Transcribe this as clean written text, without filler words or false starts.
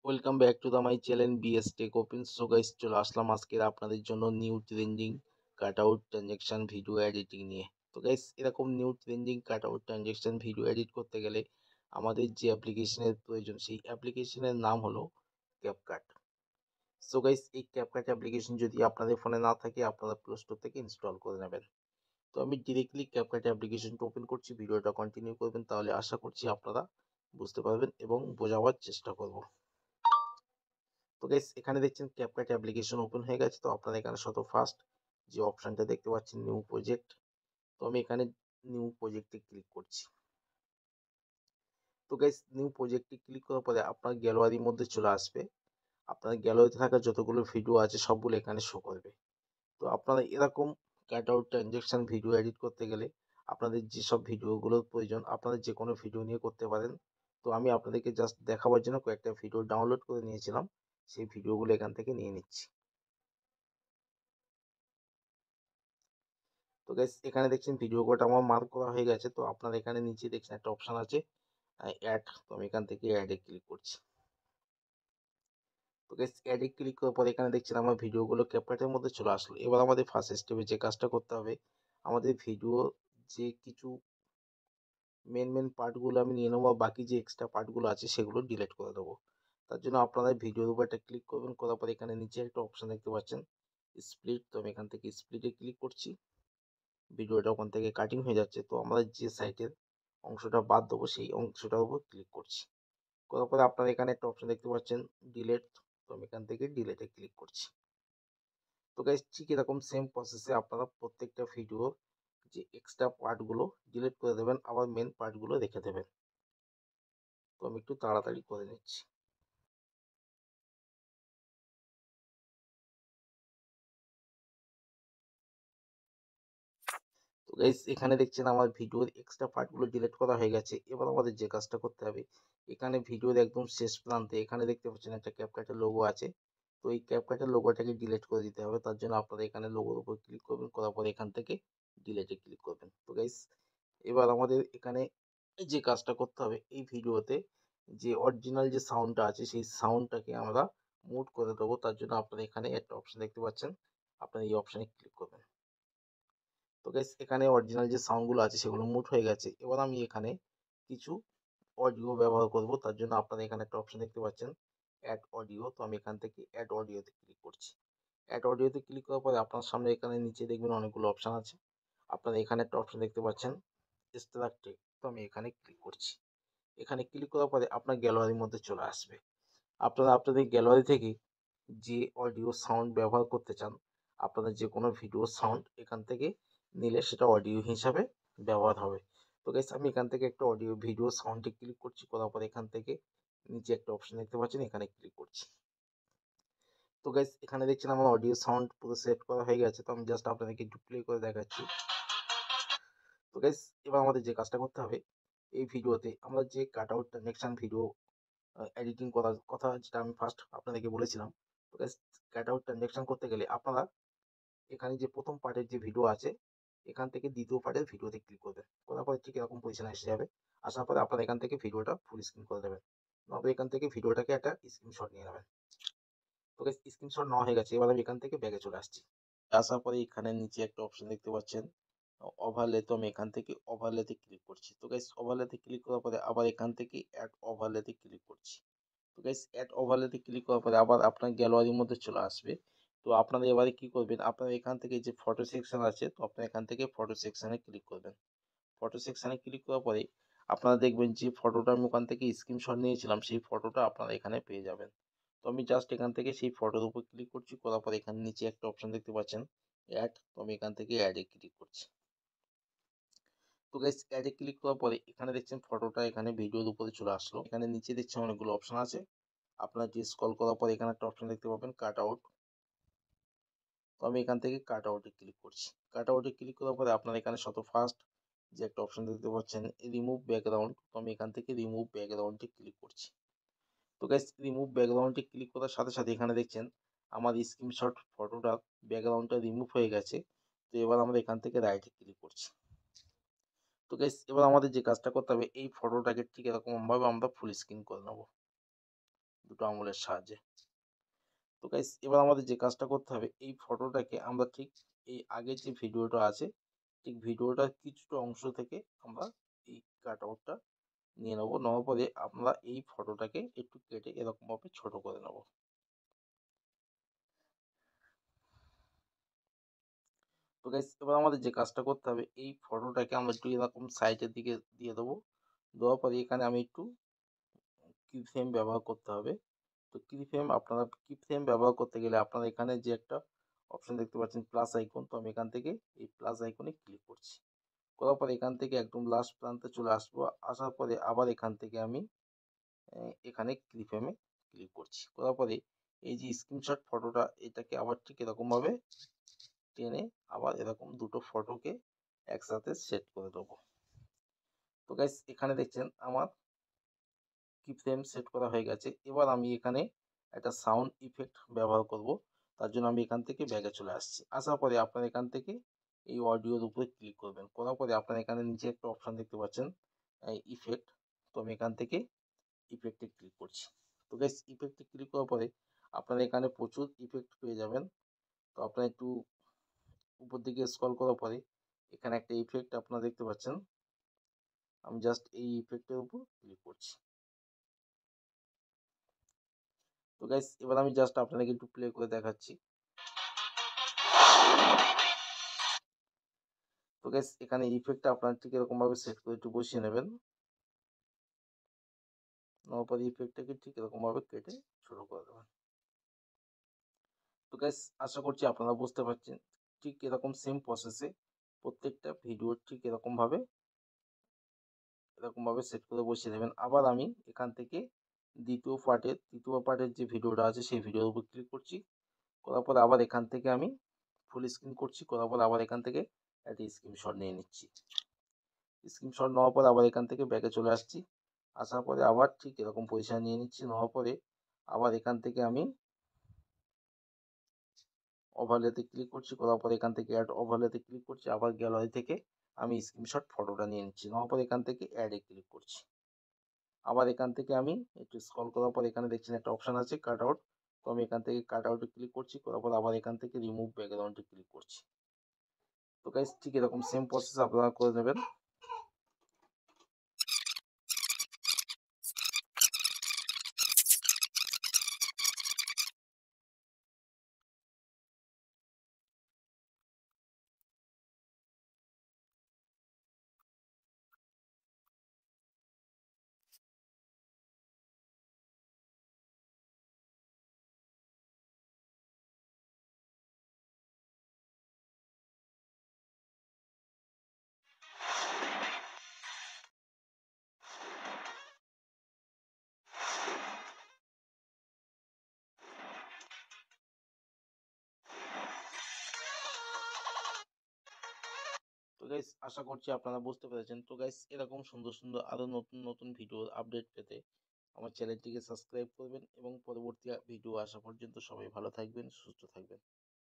Welcome back to my channel BS tech open. So guys, চলে আসলাম আজকের আপনাদের জন্য new trending cut out transaction video editing নিয়ে। তো গাইস, এরকম new trending cut out transaction video edit করতে গেলে আমাদের যে অ্যাপ্লিকেশনের প্রয়োজন, সেই অ্যাপ্লিকেশনের নাম হলো ক্যাপকাট। সো গাইস, এই ক্যাপকাট অ্যাপ্লিকেশন যদি আপনাদের ফোনে না থাকে, আপনারা প্লে স্টোর থেকে ইনস্টল করে নেবেন। তো আমি ডিরেক্টলি ক্যাপকাট অ্যাপ্লিকেশনটা ওপেন করছি, ভিডিওটা কন্টিনিউ করবেন, তাহলে আশা করছি আপনারা বুঝতে পারবেন এবং বোঝাবার চেষ্টা করব। তো গাইস, এখানে দেখছেন ক্যাপকাট অ্যাপ্লিকেশন ওপেন হয়ে গেছে। তো আপনারা এখানে ফার্স্ট যে অপশনটা দেখতে পাচ্ছেন, নিউ প্রজেক্ট। তো আমি এখানে নিউ প্রজেক্টে ক্লিক করছি। তো গাইস, নিউ প্রজেক্টে ক্লিক করার পরে আপনার গ্যালারির মধ্যে চলে আসবে। আপনার গ্যালারিতে থাকা যতগুলো ভিডিও আছে সবগুলো এখানে শো করবে। তো আপনারা এরকম কাট আউট ট্রানজ্যাকশন ভিডিও এডিট করতে গেলে আপনাদের যেসব ভিডিওগুলোর প্রয়োজন, আপনারা যে কোনো ভিডিও নিয়ে করতে পারেন। তো আমি আপনাদেরকে জাস্ট দেখাবার জন্য কয়েকটা ভিডিও ডাউনলোড করে নিয়েছিলাম, সেই ভিডিওগুলো এখান থেকে নিয়ে নিচ্ছি। তো গাইস, এখানে দেখছেন ভিডিও কোড আমার মার্ক করা হয়ে গেছে। তো আপনারা এখানে নিচে দেখছেন একটা অপশন আছে অ্যাড। তো আমি এখান থেকে অ্যাডে ক্লিক করছি। তো গাইস, অ্যাডে ক্লিক করার পর এখানে দেখছেন আমার ভিডিওগুলো ক্যাপকাটের মধ্যে চলে আসলো। এবার আমাদের ফার্স্ট স্টেপে যে কাজটা করতে হবে, আমাদের ভিডিও যে কিছু মেন পার্টগুলো আমি নিয়ে নেবো, বাকি যে এক্সট্রা পার্টগুলো আছে সেগুলো ডিলিট করে দেবো। তার জন্য আপনারা ভিডিওর উপর একটা ক্লিক করবেন, করার পর এখানে নিচে একটা অপশন দেখতে পাচ্ছেন স্প্লিট। তো আমি এখান থেকে স্প্লিটে ক্লিক করছি। ভিডিওটা ওখান থেকে কাটিং হয়ে যাচ্ছে। তো আমরা যে সাইটের অংশটা বাদ দেবো সেই অংশটার উপর ক্লিক করছি। করার পরে আপনারা এখানে একটা অপশন দেখতে পাচ্ছেন ডিলেট। তো আমি এখান থেকে ডিলেটে ক্লিক করছি। তো গাইস, ঠিক এরকম সেম প্রসেসে আপনারা প্রত্যেকটা ভিডিও যে এক্সট্রা পার্টগুলো ডিলিট করে দেবেন, আবার মেন পার্টগুলো রেখে দেবেন। তো আমি একটু তাড়াতাড়ি করে নিচ্ছি। তো গাইস, এখানে দেখছেন আমার ভিডিওর এক্সট্রা পার্টগুলো ডিলিট করা হয়ে গেছে। এবার আমাদের যে কাজটা করতে হবে, এখানে ভিডিওর একদম শেষ প্রান্তে এখানে দেখতে পাচ্ছেন একটা ক্যাপকাটের লোগো আছে। তো এই ক্যাপকাটের লোগোটাকে ডিলিট করে দিতে হবে। তার জন্য আপনারা এখানে লোগোর উপর ক্লিক করবেন, করার পর এখান থেকে ডিলিটে ক্লিক করবেন। তো গাইস, এবার আমাদের এখানে যে কাজটা করতে হবে, এই ভিডিওতে যে অরিজিনাল যে সাউন্ডটা আছে সেই সাউন্ডটাকে আমরা মুট করে দেবো। তার জন্য আপনারা এখানে একটা অপশন দেখতে পাচ্ছেন, আপনারা এই অপশনে ক্লিক করবেন। তো গাইস, এখানে অরিজিনাল যে সাউন্ডগুলো আছে সেগুলো মুট হয়ে গেছে। এবার আমি এখানে কিছু অডিও ব্যবহার করব। তার জন্য আপনারা এখানে একটা অপশন দেখতে পাচ্ছেন অ্যাড অডিও। তো আমি এখান থেকে অ্যাড অডিওতে ক্লিক করছি। অ্যাড অডিওতে ক্লিক করার পরে আপনার সামনে এখানে নিচে দেখবেন অনেকগুলো অপশন আছে। আপনারা এখানে একটা অপশন দেখতে পাচ্ছেন এক্সট্রাক্ট টেক। তো আমি এখানে ক্লিক করছি। এখানে ক্লিক করার পরে আপনার গ্যালারির মধ্যে চলে আসবে। আপনারা আপনাদের গ্যালারি থেকে যে অডিও সাউন্ড ব্যবহার করতে চান, আপনাদের যে কোনো ভিডিও সাউন্ড এখান থেকে নিলে সেটা অডিও হিসাবে ব্যবহার হবে। তো গাইস, আমি এখান থেকে একটা অডিও ভিডিও সাউন্ডে ক্লিক করছি। করার পর এখান থেকে নিচে একটা অপশন দেখতে পাচ্ছেন, এখানে ক্লিক করছি। তো গাইস, এখানে দেখছেন আমার অডিও সাউন্ড পুরো সেট করা হয়ে গেছে। তো আমি জাস্ট আপনাদেরকে একটু প্লে করে দেখাচ্ছি। তো গাইস, এবার আমাদের যে কাজটা করতে হবে, এই ভিডিওতে আমরা যে কাট আউট ট্রানজ্যাকশন ভিডিও এডিটিং করার কথা যেটা আমি ফার্স্ট আপনাদেরকে বলেছিলাম। তো গাইস, কাট আউট ট্রানজ্যাকশন করতে গেলে আপনারা এখানে যে প্রথম পার্টের যে ভিডিও আছে, এখান থেকে দ্বিতীয় পার্টের ভিডিওতে ক্লিক করবেন। করার পরে ঠিক এরকম পজিশনে এসে যাবে। আসার পরে আপনারা এখান থেকে ভিডিওটা ফুল স্ক্রিন করে দেবেন। নয়তো এখান থেকে ভিডিওটাকে একটা স্ক্রিনশট নিয়ে নেবেন। তো গাইস, স্ক্রিনশট নেওয়া হয়ে গেছে। এবার আমি এখান থেকে ব্যাগে চলে আসছি। আসার পরে এখানে নিচে একটা অপশন দেখতে পাচ্ছেন ওভারলে। তো আমি এখান থেকে ওভারলেতে ক্লিক করছি। তো গাইস, ওভারলেতে ক্লিক করার পরে আবার এখান থেকে অ্যাড ওভারলেতে ক্লিক করছি। তো গাইস, অ্যাড ওভারলেতে ক্লিক করার পরে আবার আপনার গ্যালারির মধ্যে চলে আসবে। তো আপনারা এবারে কি করবেন, আপনারা এখান থেকে যে ফটো সেকশন আছে, তো আপনারা এখান থেকে ফটো সেকশনে ক্লিক করবেন। ফটো সেকশনে ক্লিক করার পরে আপনারা দেখবেন যে ফটোটা আমি ওখান থেকে স্ক্রিনশট নিয়েছিলাম, সেই ফটোটা আপনারা এখানে পেয়ে যাবেন। তো আমি জাস্ট এখান থেকে সেই ফটোর উপর ক্লিক করছি। করার পরে এখানে নিচে একটা অপশন দেখতে পাচ্ছেন অ্যাড। তো আমি এখান থেকে অ্যাডে ক্লিক করছি। তো গাইস, অ্যাডে ক্লিক করার পরে এখানে দেখছেন ফটোটা এখানে ভিডিওর উপরে চলে আসলো। এখানে নিচে দেখছেন অনেকগুলো অপশন আছে। আপনার যে স্ক্রল করার পর এখানে একটা অপশন দেখতে পাবেন কাট আউট। তো আমি এখান থেকে কাট আউটে ক্লিক করছি। কাট আউটে ক্লিক করার পরে আপনার এখানে ফার্স্ট যে একটা অপশন দেখতে পাচ্ছেন রিমুভ ব্যাকগ্রাউন্ড। তো আমি এখান থেকে রিমুভ ব্যাকগ্রাউন্ডে ক্লিক করছি। তো গাইস, রিমুভ ব্যাকগ্রাউন্ডে ক্লিক করার সাথে সাথে এখানে দেখছেন আমার স্ক্রিনশট ফটোটা ব্যাকগ্রাউন্ডটা রিমুভ হয়ে গেছে। তো এবার আমরা এখান থেকে রাইটে ক্লিক করছি। তো গাইস, এবার আমাদের যে কাজটা করতে হবে, এই ফটোটাকে ঠিক এরকম ভাবে আমরা ফুল স্ক্রিন করে নেব। দুটো আঙুলের সাহায্যে। তো গাইস এবার আমাদের যে কাজটা করতে হবে, এই ফটোটাকে আমরা ঠিক এই আগের যে ভিডিওটা আছে ঠিক ভিডিওটার কিছুটা অংশ থেকে আমরা এই কাট আউটটা নিয়ে নেবো। নেওয়ার পরে আমরা এই ফটোটাকে একটু কেটে এরকমভাবে ছোট করে নেব। তো গাইস এবার আমাদের যে কাজটা করতে হবে, এই ফটোটাকে আমরা একটু এরকম সাইডের দিকে দিয়ে দেবো। দেওয়ার পরে এখানে আমি একটু কি ফ্রেম ব্যবহার করতে হবে। তো কি ফ্রেম, আপনারা কি ফ্রেম ব্যবহার করতে গেলে আপনারা এখানে যে একটা অপশন দেখতে পাচ্ছেন প্লাস আইকন, তো আমি এখান থেকে এই প্লাস আইকনে ক্লিক করছি। করার পরে এখান থেকে একদম লাস্ট প্রান্তে চলে আসবো। আসার পরে আবার এখান থেকে আমি এখানে কি ফ্রেমে ক্লিক করছি। করার পরে এই যে স্ক্রিনশট ফটোটা, এটাকে আবার ঠিক এরকমভাবে টেনে আবার এরকম দুটো ফটোকে একসাথে সেট করে দেবো। তো গাইস এখানে দেখছেন আমার কি ফ্রেম সেট করা হয়ে গেছে। এবার আমি এখানে একটা সাউন্ড ইফেক্ট ব্যবহার করব। তার জন্য আমি এখান থেকে ব্যাগে চলে আসছি। আসার পরে আপনারা এখান থেকে এই অডিওর উপরে ক্লিক করবেন। করার পরে আপনারা এখানে নিচে একটা অপশন দেখতে পাচ্ছেন ইফেক্ট। তো আমি এখান থেকে ইফেক্টে ক্লিক করছি। তো গাইস ইফেক্টে ক্লিক করার পরে আপনারা এখানে প্রচুর ইফেক্ট পেয়ে যাবেন। তো আপনারা একটু উপর দিকে স্ক্রল করার পরে এখানে একটা ইফেক্ট আপনারা দেখতে পাচ্ছেন। আমি জাস্ট এই ইফেক্টের উপর ক্লিক করছি। তো গাইস এবার আমি জাস্ট আপনাদেরকে একটু প্লে করে দেখাচ্ছি। তো গাইস এখানে ইফেক্টটা আপনারা ঠিক এরকম ভাবে সেট করে একটু বসিয়ে নেবেন। নেওয়ার পরে ইফেক্টটাকে ঠিক এরকম ভাবে কেটে ছোট করে দেবেন। তো গাইস আশা করছি আপনারা বুঝতে পারছেন। ঠিক এরকম সেম প্রসেসে প্রত্যেকটা ভিডিও ঠিক এরকম ভাবে সেট করে বসিয়ে দেবেন। আবার আমি এখান থেকে তৃতীয় পার্টের যে ভিডিওটা আছে সেই ভিডিওর উপর ক্লিক করছি। করার পর আবার এখান থেকে আমি ফুল স্ক্রিন করছি। করার পর আবার এখান থেকে একটা স্ক্রিনশট নিয়ে নিচ্ছি। স্ক্রিনশট নেওয়ার পর আবার এখান থেকে ব্যাকে চলে আসছি। আসার পরে আবার ঠিক এরকম পজিশন নিয়ে নিচ্ছি। নেওয়ার পরে আবার এখান থেকে আমি ওভারলেতে ক্লিক করছি। করার পরে এখান থেকে অ্যাড ওভারলেতে ক্লিক করছি। আবার গ্যালারি থেকে আমি স্ক্রিনশট ফটোটা নিয়ে নিচ্ছি। নেওয়ার পরে এখান থেকে অ্যাডে ক্লিক করছি। আবার এখান থেকে আমি একটু স্ক্রল করার পর এখানে দেখছেন একটা অপশন আছে কাট আউট। তো আমি এখান থেকে কাট আউটে ক্লিক করছি। করার পর আবার এখান থেকে রিমুভ ব্যাকগ্রাউন্ডে ক্লিক করছি। তো গাইস ঠিক এরকম সেম প্রসেস আপনারা করে নেবেন। তো গাইস আশা করছি আপনারা বুঝতে পেরেছেন। তো গাইস এরকম সুন্দর সুন্দর আরো নতুন নতুন ভিডিওর আপডেট পেতে আমার চ্যানেলটিকে সাবস্ক্রাইব করবেন এবং পরবর্তী ভিডিও আসা পর্যন্ত সবাই ভালো থাকবেন, সুস্থ থাকবেন।